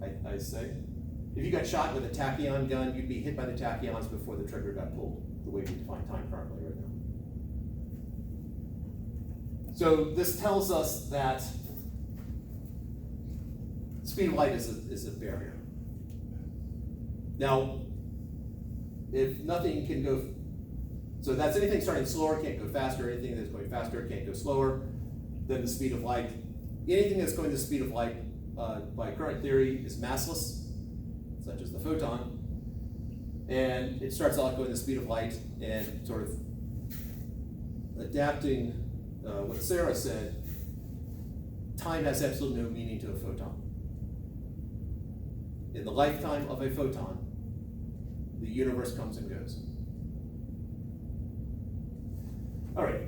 I say. If you got shot with a tachyon gun, you'd be hit by the tachyons before the trigger got pulled, the way we define time currently right now. So this tells us that speed of light is a barrier. Now, if nothing can go, so that's anything starting slower can't go faster, anything that's going faster can't go slower than the speed of light. Anything that's going to the speed of light by current theory is massless, such as the photon. And it starts out going the speed of light and sort of adapting what Sarah said, time has absolutely no meaning to a photon. In the lifetime of a photon, the universe comes and goes. All right,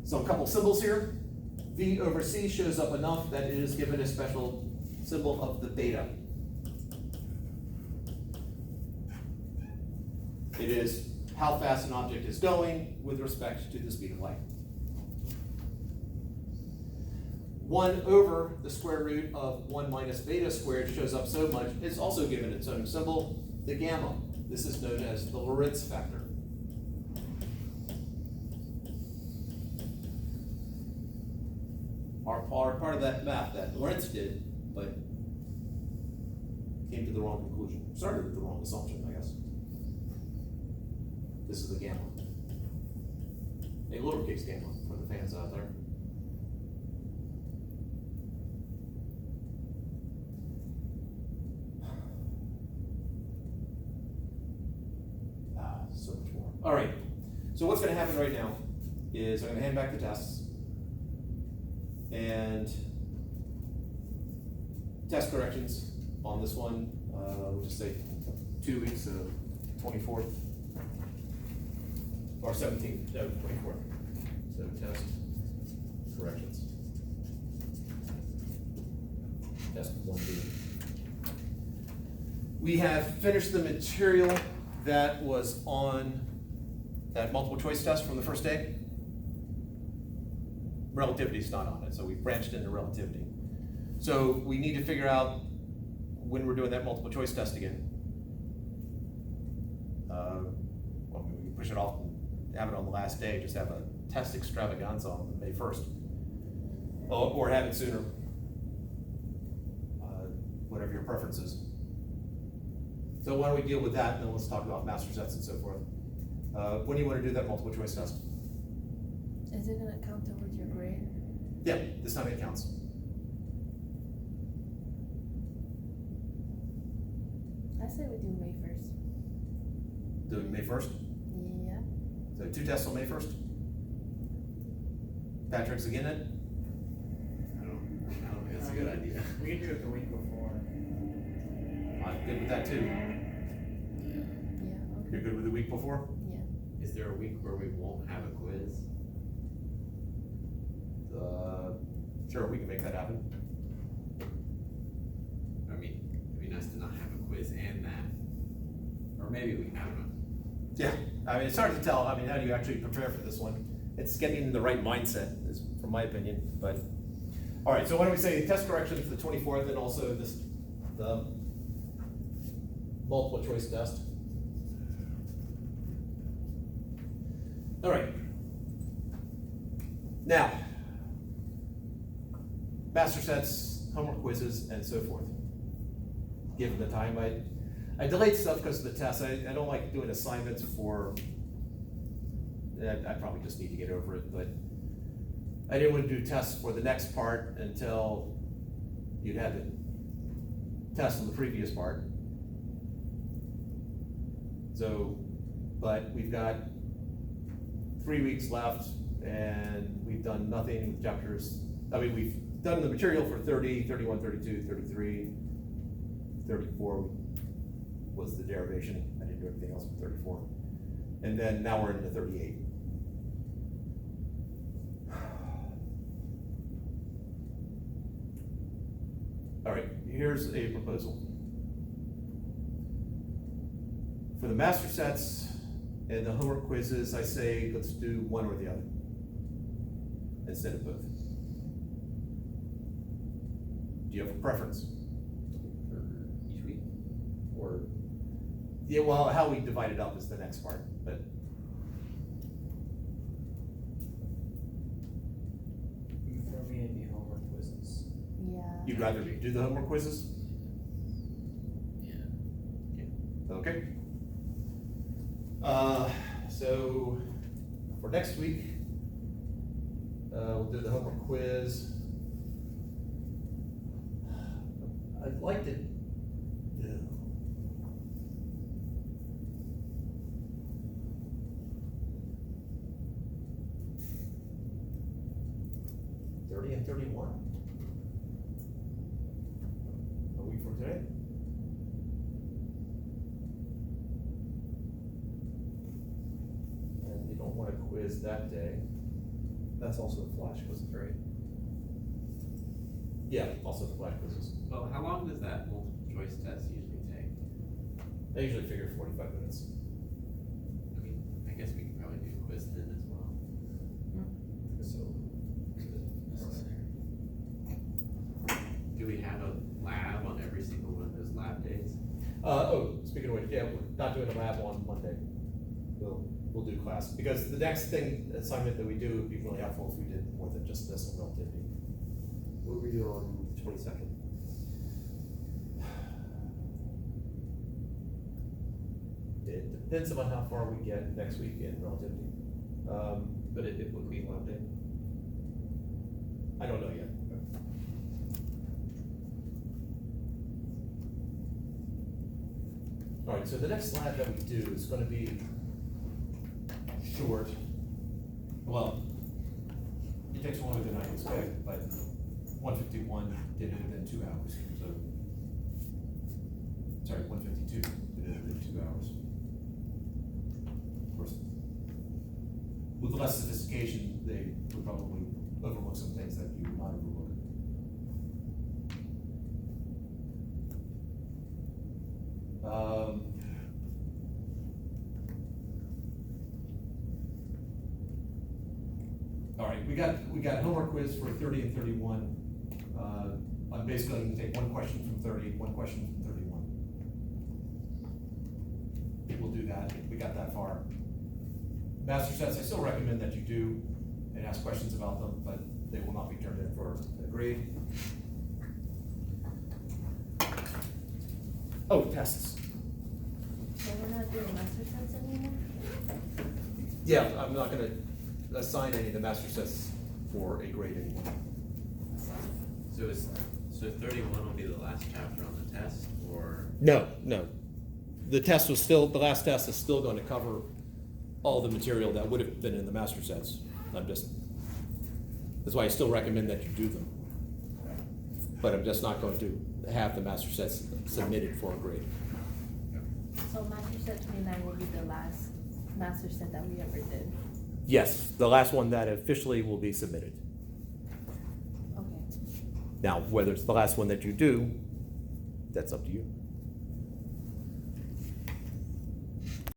so a couple symbols here. V over C shows up enough that it is given a special symbol of the beta. It is how fast an object is going with respect to the speed of light. 1 over the square root of 1 minus beta squared shows up so much. It's also given its own symbol, the gamma. This is known as the Lorentz factor. Part of that math that Lorentz did, but came to the wrong conclusion. Started with the wrong assumption, I guess. This is the gamma. A lowercase gamma for the fans out there. So much more. All right, so what's going to happen right now is I'm going to hand back the tests and test corrections on this one. We'll just say 2 weeks, 24th or 17th, no, 24th. So test corrections. Test 1B. We have finished the material that was on that multiple choice test from the first day. Relativity is not on it, so we've branched into relativity. So we need to figure out when we're doing that multiple choice test again. Well, we can push it off and have it on the last day, just have a test extravaganza on May 1st. Or have it sooner, whatever your preference is. So why don't we deal with that, and then let's talk about master sets and so forth. When do you want to do that multiple choice test? Is it going to count towards your grade? Yeah, this time it counts. I say we do May 1st. Do it May 1st? Yeah. So 2 tests on May 1st? Patrick's again it? I don't think that's a good idea. We can do it the week before. I'm good with that too. Yeah, okay. You're good with the week before? Yeah. Is there a week where we won't have a quiz? Sure, we can make that happen. I mean, it'd be nice to not have a quiz and that. Or maybe we, I don't know. Yeah, I mean, it's hard to tell. I mean, how do you actually prepare for this one? It's getting in the right mindset, is from my opinion. But all right, so why don't we say test corrections the 24th, and also the multiple choice test. All right. Now, master sets, homework quizzes, and so forth. Given the time, I delayed stuff because of the tests. I don't like doing assignments for, I probably just need to get over it, but I didn't want to do tests for the next part until you'd had the test on the previous part. So, but we've got 3 weeks left, and we've done nothing with chapters. I mean, we've done the material for 30, 31, 32, 33, 34 was the derivation. I didn't do everything else with 34. And then now we're into 38. All right, here's a proposal. For the master sets and the homework quizzes, I say let's do one or the other instead of both. Do you have a preference? or? Yeah, well, how we divide it up is the next part, but For me, it'd be homework quizzes. Yeah. you'd rather do the homework quizzes? Yeah. Okay. So for next week, we'll do the homework quiz. I'd like to. Yeah. $30 and $31. A week from today. And you don't want to quiz that day. That's also the flash quizzes, right? Yeah, also the flash quizzes. Well, how long does that multiple choice test usually take? I usually figure 45 minutes. I mean, I guess we could probably do a quiz then as well. So. Do we have a lab on every single one of those lab days? Speaking of which, yeah, we're not doing a lab on Monday. We'll do class, because the next assignment that we do would be really helpful if we did more than just this on relativity. What were you on the 22nd? It depends on how far we get next week in relativity. But it would be lab day? I don't know yet. All right, so the next lab that we do is gonna be short. Well, it takes longer than I expect, but 151 did it within 2 hours, so. Sorry, 152 did it within 2 hours. Of course, with less sophistication, they would probably overlook some things that you would not overlook. All right, we got homework quiz for 30 and 31. I'm basically going to take one question from 30, one question from 31. We'll do that. We got that far. Master sets, I still recommend that you do and ask questions about them, but they will not be turned in for a grade. Oh, tests. So we're not doing master sets anymore? Yeah, I'm not gonna assign any of the master sets for a grade anymore. So 31 will be the last chapter on the test, or? No. The last test is still going to cover all the material that would have been in the master sets. That's why I still recommend that you do them. But I'm just not going to have the master sets submitted for a grade. So master set 29 will be the last master set that we ever did. Yes, the last one that officially will be submitted. Okay. Now, whether it's the last one that you do, that's up to you.